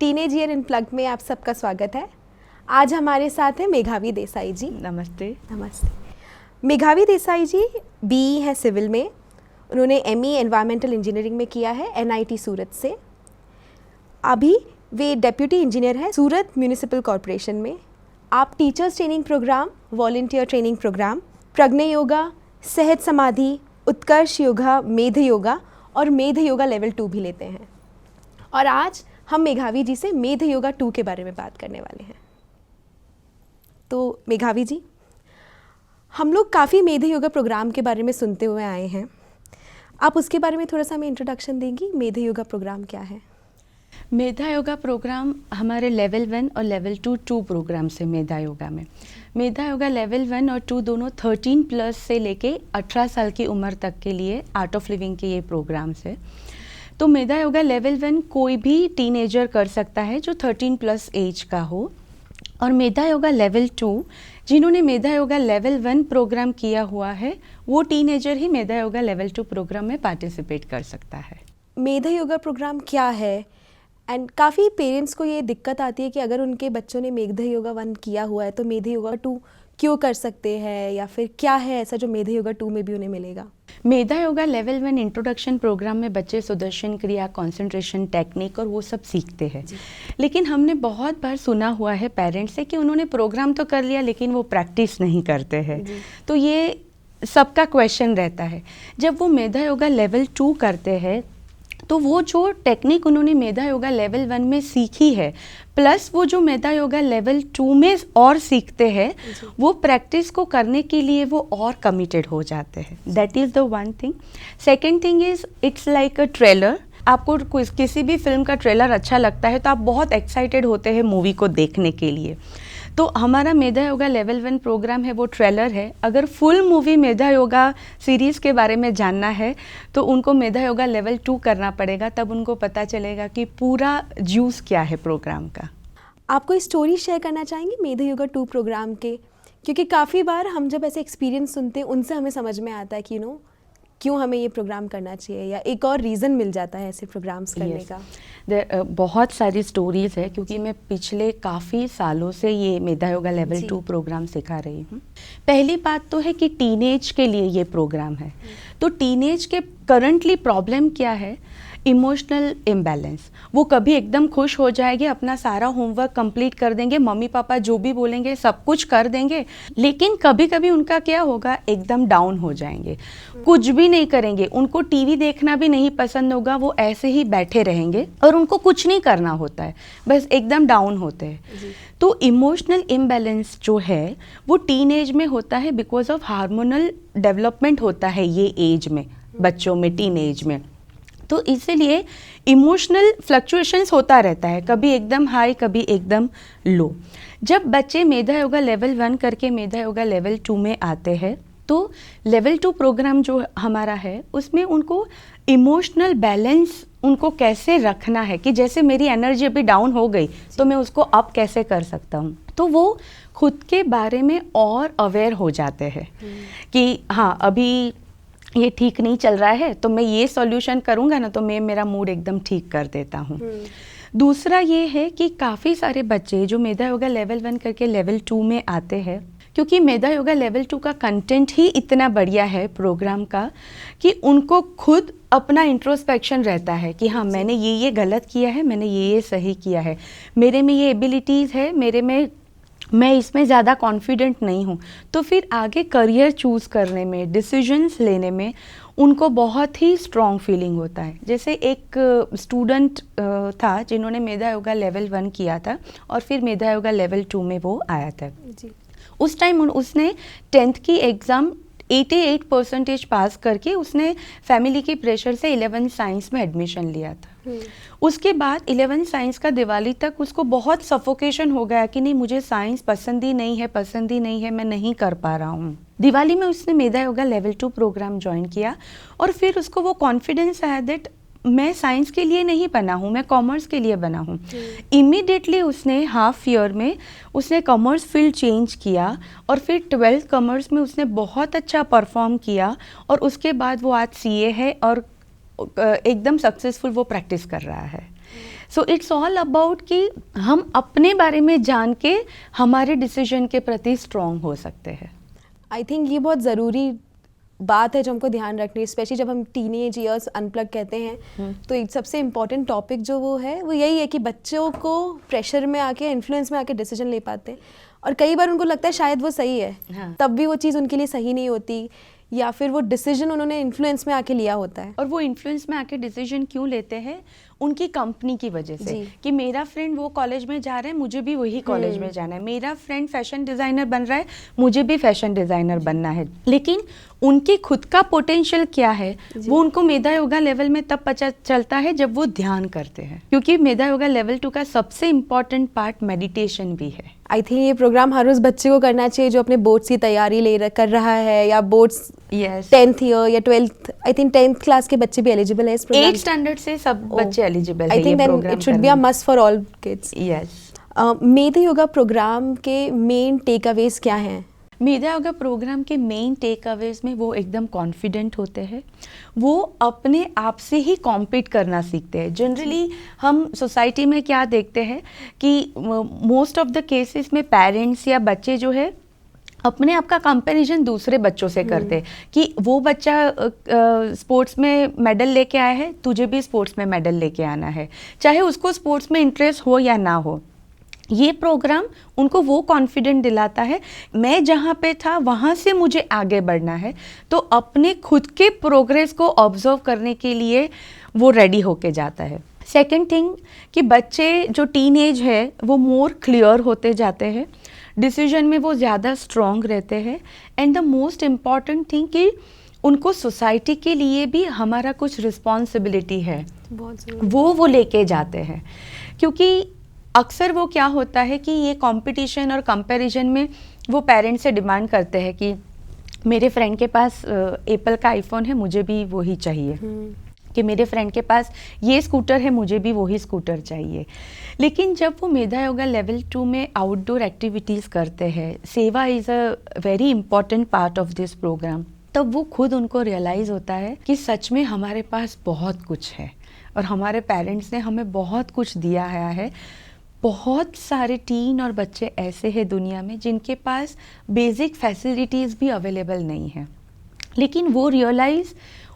Teenage year unplugged में आप सबका स्वागत है। आज हमारे साथ हैं मेघावी देसाई जी। नमस्ते। नमस्ते। मेघावी देसाई जी बीई है सिविल में, उन्होंने एमई एनवायरमेंटल इंजीनियरिंग में किया है एनआईटी सूरत से। अभी वे डेप्यूटी इंजीनियर हैं सूरत म्यूनिसिपल कॉरपोरेशन में। आप teachers training programme, volunteer training programme, Pragya Yoga, Sahaj Samadhi, उत्कर्ष योगा, मेध योगा और मेध योगा लेवल 2 भी लेते हैं। और आज हम मेघावी जी से मेध योगा 2 के बारे में बात करने वाले हैं। तो मेघावी जी, हम लोग काफ़ी मेध योगा प्रोग्राम के बारे में सुनते हुए आए हैं, आप उसके बारे में थोड़ा सा हमें इंट्रोडक्शन देंगी। मेध योगा प्रोग्राम क्या है? मेधा योगा प्रोग्राम हमारे लेवल 1 और लेवल 2 प्रोग्राम्स है मेधा योगा में। मेधा योगा लेवल 1 और 2 दोनों 13 प्लस से लेके 18 साल की उम्र तक के लिए आर्ट ऑफ लिविंग के ये प्रोग्राम्स है। तो मेधा योगा लेवल 1 कोई भी टीनेजर कर सकता है जो 13 प्लस एज का हो, और मेधा योगा लेवल 2 जिन्होंने मेधा योगा लेवल 1 प्रोग्राम किया हुआ है वो टीनेजर ही मेधा योगा लेवल 2 प्रोग्राम में पार्टिसिपेट कर सकता है। मेधा योगा प्रोग्राम क्या है? एंड काफ़ी पेरेंट्स को ये दिक्कत आती है कि अगर उनके बच्चों ने मेधा योगा 1 किया हुआ है तो मेधा योगा 2 क्यों कर सकते हैं, या फिर क्या है ऐसा जो मेधा योगा 2 में भी उन्हें मिलेगा? मेधा योगा लेवल 1 इंट्रोडक्शन प्रोग्राम में बच्चे सुदर्शन क्रिया, कंसंट्रेशन टेक्निक और वो सब सीखते हैं। लेकिन हमने बहुत बार सुना हुआ है पेरेंट्स से कि उन्होंने प्रोग्राम तो कर लिया लेकिन वो प्रैक्टिस नहीं करते हैं। तो ये सबका क्वेश्चन रहता है। जब वो मेधा योगा लेवल 2 करते हैं तो वो जो टेक्निक उन्होंने मेधा योगा लेवल 1 में सीखी है प्लस वो जो मेधा योगा लेवल 2 में और सीखते हैं, वो प्रैक्टिस को करने के लिए वो और कमिटेड हो जाते हैं। That is the one thing. Second thing is it's like a trailer. आपको किसी भी फिल्म का ट्रेलर अच्छा लगता है तो आप बहुत एक्साइटेड होते हैं मूवी को देखने के लिए। तो हमारा मेधा योगा लेवल 1 प्रोग्राम है वो ट्रेलर है। अगर फुल मूवी मेधा योगा सीरीज़ के बारे में जानना है तो उनको मेधा योगा लेवल 2 करना पड़ेगा, तब उनको पता चलेगा कि पूरा जूस क्या है प्रोग्राम का। आप कोई स्टोरी शेयर करना चाहेंगे मेधा योगा 2 प्रोग्राम के? क्योंकि काफ़ी बार हम जब ऐसे एक्सपीरियंस सुनते हैं उनसे हमें समझ में आता है कि क्यों हमें ये प्रोग्राम करना चाहिए, या एक और रीज़न मिल जाता है ऐसे प्रोग्राम्स करने का। बहुत सारी स्टोरीज़ है क्योंकि मैं पिछले काफ़ी सालों से ये मेधा योगा लेवल 2 प्रोग्राम सिखा रही हूँ। पहली बात तो है कि टीनेज के लिए ये प्रोग्राम है। तो टीनेज के करंटली प्रॉब्लम क्या है? Emotional imbalance. वो कभी एकदम खुश हो जाएंगे, अपना सारा होमवर्क कंप्लीट कर देंगे, मम्मी पापा जो भी बोलेंगे सब कुछ कर देंगे, लेकिन कभी कभी उनका क्या होगा, एकदम डाउन हो जाएंगे, कुछ भी नहीं करेंगे, उनको टीवी देखना भी नहीं पसंद होगा, वो ऐसे ही बैठे रहेंगे और उनको कुछ नहीं करना होता है, बस एकदम डाउन होते हैं। तो इमोशनल इम्बैलेंस जो है वो टीन एज में होता है बिकॉज ऑफ हार्मोनल डेवलपमेंट होता है ये एज में, बच्चों में, टीन एज में। तो इसीलिए इमोशनल फ्लक्चुएशंस होता रहता है, कभी एकदम हाई कभी एकदम लो। जब बच्चे मेधा योगा लेवल 1 करके मेधा योगा लेवल 2 में आते हैं तो लेवल 2 प्रोग्राम जो हमारा है उसमें उनको इमोशनल बैलेंस उनको कैसे रखना है, कि जैसे मेरी एनर्जी अभी डाउन हो गई तो मैं उसको अप कैसे कर सकता हूँ। तो वो खुद के बारे में और अवेयर हो जाते हैं कि हाँ अभी ये ठीक नहीं चल रहा है तो मैं ये सॉल्यूशन करूँगा ना तो मैं मेरा मूड एकदम ठीक कर देता हूँ। दूसरा ये है कि काफ़ी सारे बच्चे जो मेधा योगा लेवल 1 करके लेवल 2 में आते हैं, क्योंकि मेधा योगा लेवल 2 का कंटेंट ही इतना बढ़िया है प्रोग्राम का कि उनको खुद अपना इंट्रोस्पेक्शन रहता है कि हाँ मैंने ये गलत किया है, मैंने ये सही किया है, मेरे में ये एबिलिटीज़ है, मैं इसमें ज़्यादा कॉन्फिडेंट नहीं हूँ। तो फिर आगे करियर चूज़ करने में, डिसीजंस लेने में उनको बहुत ही स्ट्रॉन्ग फीलिंग होता है। जैसे एक स्टूडेंट था जिन्होंने मेधा योगा लेवल 1 किया था और फिर मेधा योगा लेवल 2 में वो आया था जी। उस टाइम उसने 10th की एग्ज़ाम 88% पास करके उसने फैमिली के प्रेशर से 11 साइंस में एडमिशन लिया था। उसके बाद 11 साइंस का दिवाली तक उसको बहुत सफोकेशन हो गया कि नहीं मुझे साइंस पसंद ही नहीं है, मैं नहीं कर पा रहा हूँ। दिवाली में उसने मेधा योगा लेवल 2 प्रोग्राम ज्वाइन किया और फिर उसको वो कॉन्फिडेंस आया दैट मैं साइंस के लिए नहीं बना हूँ, मैं कॉमर्स के लिए बना हूँ। इमीडिएटली उसने हाफ ईयर में उसने कॉमर्स फील्ड चेंज किया और फिर 12th कॉमर्स में उसने बहुत अच्छा परफॉर्म किया और उसके बाद वो आज CA है और एकदम सक्सेसफुल वो प्रैक्टिस कर रहा है। सो इट्स ऑल अबाउट कि हम अपने बारे में जान के हमारे डिसीजन के प्रति स्ट्रांग हो सकते हैं। आई थिंक ये बहुत ज़रूरी बात है जो हमको ध्यान रखनी है, स्पेशली जब हम टीनेज ईयर्स अनप्लग कहते हैं। तो एक सबसे इम्पॉर्टेंट टॉपिक जो वो यही है कि बच्चों को प्रेशर में आके, इन्फ्लुएंस में आके डिसीजन ले पाते हैं, और कई बार उनको लगता है शायद वो सही है, हाँ। तब भी वो चीज़ उनके लिए सही नहीं होती, या फिर वो डिसीजन उन्होंने इन्फ्लुएंस में आके लिया होता है। और वो इन्फ्लुएंस में आके डिसीजन क्यों लेते हैं? उनकी कंपनी की वजह से, जी। कि मेरा फ्रेंड वो कॉलेज में जा रहा है, मुझे भी वही कॉलेज में जाना है, मेरा फ्रेंड फैशन डिज़ाइनर बन रहा है, मुझे भी फैशन डिज़ाइनर बनना है। लेकिन उनकी खुद का पोटेंशियल क्या है वो उनको मेधा योगा लेवल में तब पता चलता है जब वो ध्यान करते हैं, क्योंकि मेधा योगा लेवल 2 का सबसे इम्पॉर्टेंट पार्ट मेडिटेशन भी है। आई थिंक ये प्रोग्राम हर उस बच्चे को करना चाहिए जो अपने बोर्ड्स की तैयारी कर रहा है, या बोर्ड्स यस 10th ईयर या 12th, I think 10th class के बच्चे भी एलिजिबल है इस प्रोग्राम। 8th स्टैंडर्ड से सब बच्चे एलिजिबल है आई ये think then programme it should be a must for all kids. Yes. Medha yoga programme के मेन टेक अवेज क्या हैं? मेधा योगा प्रोग्राम के मेन टेक अवेज में वो एकदम कॉन्फिडेंट होते हैं, वो अपने आप से ही कॉम्पीट करना सीखते हैं। जनरली हम सोसाइटी में क्या देखते हैं कि मोस्ट ऑफ द केसेस में पेरेंट्स या बच्चे जो है अपने आप का कंपैरिजन दूसरे बच्चों से करते हैं कि वो बच्चा स्पोर्ट्स में मेडल लेके आया है, तुझे भी स्पोर्ट्स में मेडल लेके आना है, चाहे उसको स्पोर्ट्स में इंटरेस्ट हो या ना हो। ये प्रोग्राम उनको वो कॉन्फिडेंट दिलाता है, मैं जहाँ पे था वहाँ से मुझे आगे बढ़ना है, तो अपने खुद के प्रोग्रेस को ऑब्जर्व करने के लिए वो रेडी होके जाता है। सेकेंड थिंग कि बच्चे जो टीन एज है वो मोर क्लियर होते जाते हैं, डिसीजन में वो ज़्यादा स्ट्रॉन्ग रहते हैं, and the most important thing कि उनको सोसाइटी के लिए भी हमारा कुछ रिस्पॉन्सिबिलिटी है, वो लेके जाते हैं। क्योंकि अक्सर वो क्या होता है कि ये कंपटीशन और कंपैरिजन में वो पेरेंट्स से डिमांड करते हैं कि मेरे फ्रेंड के पास एप्पल का आईफोन है, मुझे भी वही चाहिए, कि मेरे फ्रेंड के पास ये स्कूटर है, मुझे भी वही स्कूटर चाहिए। लेकिन जब वो मेधा योगा लेवल 2 में आउटडोर एक्टिविटीज़ करते हैं, seva is a very important part of this programme, तब वो खुद उनको रियलाइज़ होता है कि सच में हमारे पास बहुत कुछ है और हमारे पेरेंट्स ने हमें बहुत कुछ दिया है। बहुत सारे टीन और बच्चे ऐसे हैं दुनिया में जिनके पास बेसिक फैसिलिटीज़ भी अवेलेबल नहीं है, लेकिन वो रियलाइज़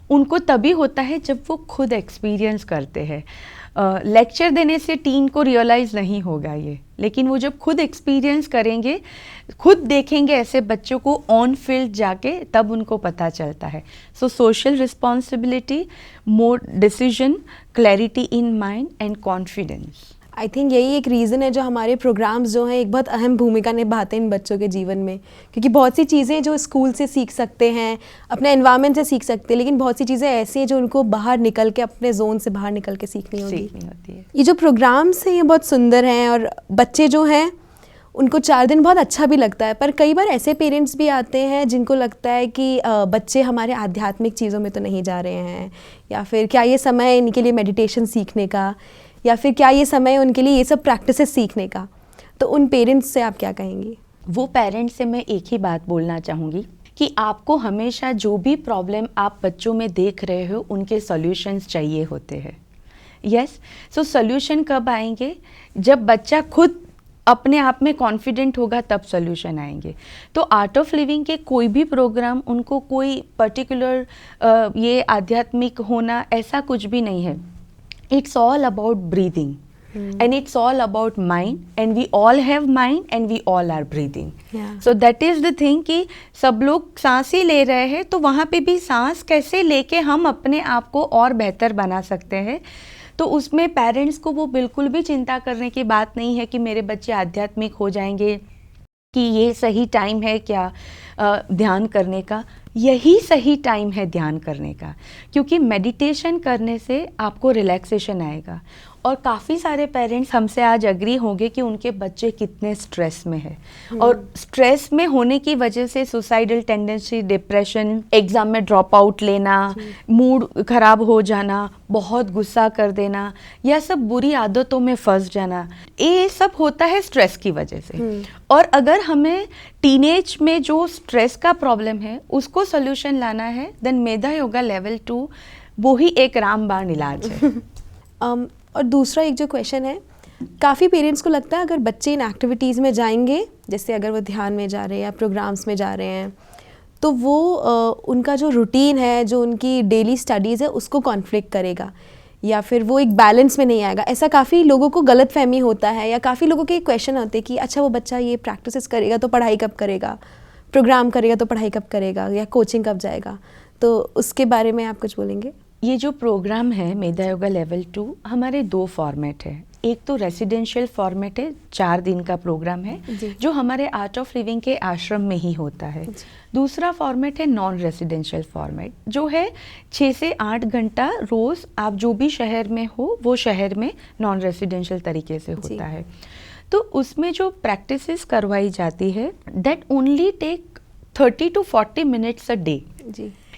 उनको तभी होता है जब वो खुद एक्सपीरियंस करते हैं। लेक्चर देने से टीन को रियलाइज़ नहीं होगा ये, लेकिन वो जब खुद एक्सपीरियंस करेंगे, खुद देखेंगे ऐसे बच्चों को ऑन फील्ड जाके, तब उनको पता चलता है। So social responsibility, more decision, clarity in mind and confidence. I think यही एक रीज़न है जो हमारे प्रोग्राम्स जो हैं एक बहुत अहम भूमिका निभाते हैं इन बच्चों के जीवन में, क्योंकि बहुत सी चीज़ें जो स्कूल से सीख सकते हैं, अपने एनवायरनमेंट से सीख सकते हैं, लेकिन बहुत सी चीज़ें ऐसी हैं जो उनको बाहर निकल के, अपने जोन से बाहर निकल के सीखनी होती है। ये जो प्रोग्राम्स हैं ये बहुत सुंदर हैं, और बच्चे जो हैं उनको 4 दिन बहुत अच्छा भी लगता है। पर कई बार ऐसे पेरेंट्स भी आते हैं जिनको लगता है कि बच्चे हमारे आध्यात्मिक चीज़ों में तो नहीं जा रहे हैं, या फिर क्या ये समय है इनके लिए मेडिटेशन सीखने का, या फिर क्या ये समय है उनके लिए ये सब प्रैक्टिसेस सीखने का। तो उन पेरेंट्स से आप क्या कहेंगी? वो पेरेंट्स से मैं एक ही बात बोलना चाहूँगी कि आपको हमेशा जो भी प्रॉब्लम आप बच्चों में देख रहे हो उनके सॉल्यूशंस चाहिए होते हैं। यस, सो सॉल्यूशन कब आएंगे? जब बच्चा खुद अपने आप में कॉन्फिडेंट होगा, तब सॉल्यूशन आएंगे। तो आर्ट ऑफ लिविंग के कोई भी प्रोग्राम उनको कोई पर्टिकुलर ये आध्यात्मिक होना ऐसा कुछ भी नहीं है। It's all about breathing and it's all about mind, and we all have mind and we all are breathing. So that is the thing कि सब लोग सांस ही ले रहे हैं, तो वहाँ पे भी सांस कैसे लेके हम अपने आप को और बेहतर बना सकते हैं। तो उसमें पेरेंट्स को वो बिल्कुल भी चिंता करने की बात नहीं है कि मेरे बच्चे आध्यात्मिक हो जाएंगे, कि ये सही टाइम है क्या ध्यान करने का। यही सही टाइम है ध्यान करने का, क्योंकि मेडिटेशन करने से आपको रिलैक्सेशन आएगा। और काफ़ी सारे पेरेंट्स हमसे आज एग्री होंगे कि उनके बच्चे कितने स्ट्रेस में है, और स्ट्रेस में होने की वजह से सुसाइडल टेंडेंसी, डिप्रेशन, एग्ज़ाम में ड्रॉप आउट लेना, मूड खराब हो जाना, बहुत गुस्सा कर देना, या सब बुरी आदतों में फंस जाना, ये सब होता है स्ट्रेस की वजह से। और अगर हमें टीनेज में जो स्ट्रेस का प्रॉब्लम है उसको सोल्यूशन लाना है, देन मेधा योगा लेवल 2 वो ही एक रामबाण इलाज है। और दूसरा एक जो क्वेश्चन है, काफ़ी पेरेंट्स को लगता है अगर बच्चे इन एक्टिविटीज़ में जाएंगे, जैसे अगर वो ध्यान में जा रहे हैं या प्रोग्राम्स में जा रहे हैं, तो वो उनका जो रूटीन है, जो उनकी डेली स्टडीज़ है, उसको कॉन्फ्लिक्ट करेगा या फिर वो एक बैलेंस में नहीं आएगा। ऐसा काफ़ी लोगों को गलत फहमी होता है, या काफ़ी लोगों के क्वेश्चन होते हैं कि अच्छा वो बच्चा ये प्रैक्टिसेस करेगा तो पढ़ाई कब करेगा, प्रोग्राम करेगा तो पढ़ाई कब करेगा, या कोचिंग कब जाएगा। तो उसके बारे में आप कुछ बोलेंगे? ये जो प्रोग्राम है मेधा योगा लेवल 2, हमारे 2 फॉर्मेट है। एक तो रेसिडेंशियल फॉर्मेट है, 4 दिन का प्रोग्राम है जो हमारे आर्ट ऑफ लिविंग के आश्रम में ही होता है। दूसरा फॉर्मेट है नॉन रेसिडेंशियल फॉर्मेट, जो है 6 से 8 घंटा रोज़ आप जो भी शहर में हो वो शहर में नॉन रेसिडेंशियल तरीके से होता है। तो उसमें जो प्रैक्टिसेस करवाई जाती है that only take 30 to 40 minutes a day.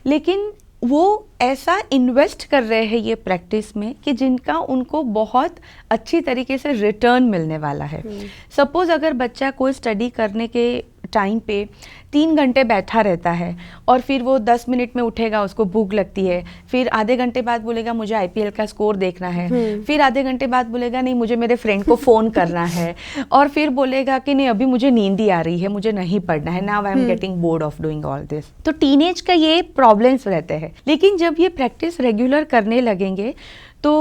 लेकिन वो ऐसा इन्वेस्ट कर रहे हैं ये प्रैक्टिस में कि जिनका उनको बहुत अच्छी तरीके से रिटर्न मिलने वाला है। सपोज़ अगर बच्चा कोई स्टडी करने के टाइम पे 3 घंटे बैठा रहता है और फिर वो 10 मिनट में उठेगा, उसको भूख लगती है, फिर आधे घंटे बाद बोलेगा मुझे IPL का स्कोर देखना है, फिर आधे घंटे बाद बोलेगा नहीं मुझे मेरे फ्रेंड को फ़ोन करना है, और फिर बोलेगा कि नहीं अभी मुझे नींद ही आ रही है, मुझे नहीं पढ़ना है, now I am getting bored of doing all this. तो टीनेज का ये प्रॉब्लम्स रहते हैं। लेकिन जब ये प्रैक्टिस रेगुलर करने लगेंगे तो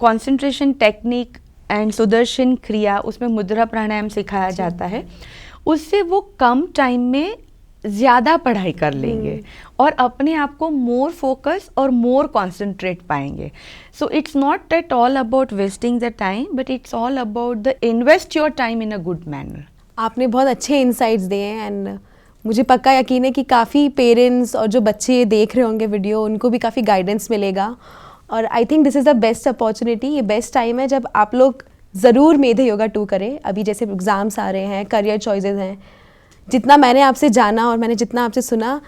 कॉन्सेंट्रेशन टेक्निक एंड सुदर्शन क्रिया, उसमें मुद्रा प्राणायाम सिखाया जाता है, उससे वो कम टाइम में ज़्यादा पढ़ाई कर लेंगे और अपने आप को मोर फोकस और मोर कॉन्सेंट्रेट पाएंगे। So it's not at all about wasting the time, but it's all about the invest your time in a good manner. आपने बहुत अच्छे इंसाइट्स दिए हैं एंड मुझे पक्का यकीन है कि काफ़ी पेरेंट्स और जो बच्चे देख रहे होंगे वीडियो, उनको भी काफ़ी गाइडेंस मिलेगा। और I think this is the best opportunity, ये बेस्ट टाइम है जब आप लोग ज़रूर मेधा योगा 2 करें। अभी जैसे एग्ज़ाम्स आ रहे हैं, करियर चॉइसेस हैं, जितना मैंने आपसे जाना और मैंने जितना आपसे सुना,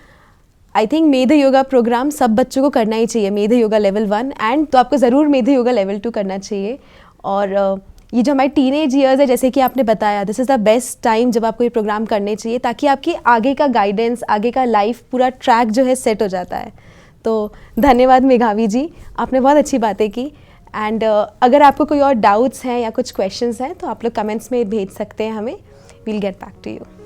I think Medha yoga programme सब बच्चों को करना ही चाहिए, मेधा योगा लेवल 1 एंड तो आपको ज़रूर मेधा योगा लेवल 2 करना चाहिए। और ये जो हमारे टीनेज ईयर्स है, जैसे कि आपने बताया, this is the best time जब आपको ये प्रोग्राम करने चाहिए, ताकि आपकी आगे का गाइडेंस, आगे का लाइफ पूरा ट्रैक जो है सेट हो जाता है। तो धन्यवाद मेघावी जी, आपने बहुत अच्छी बातें की। एंड अगर आपको कोई और डाउट्स हैं या कुछ क्वेश्चंस हैं तो आप लोग कमेंट्स में भेज सकते हैं हमें। We'll get back to you.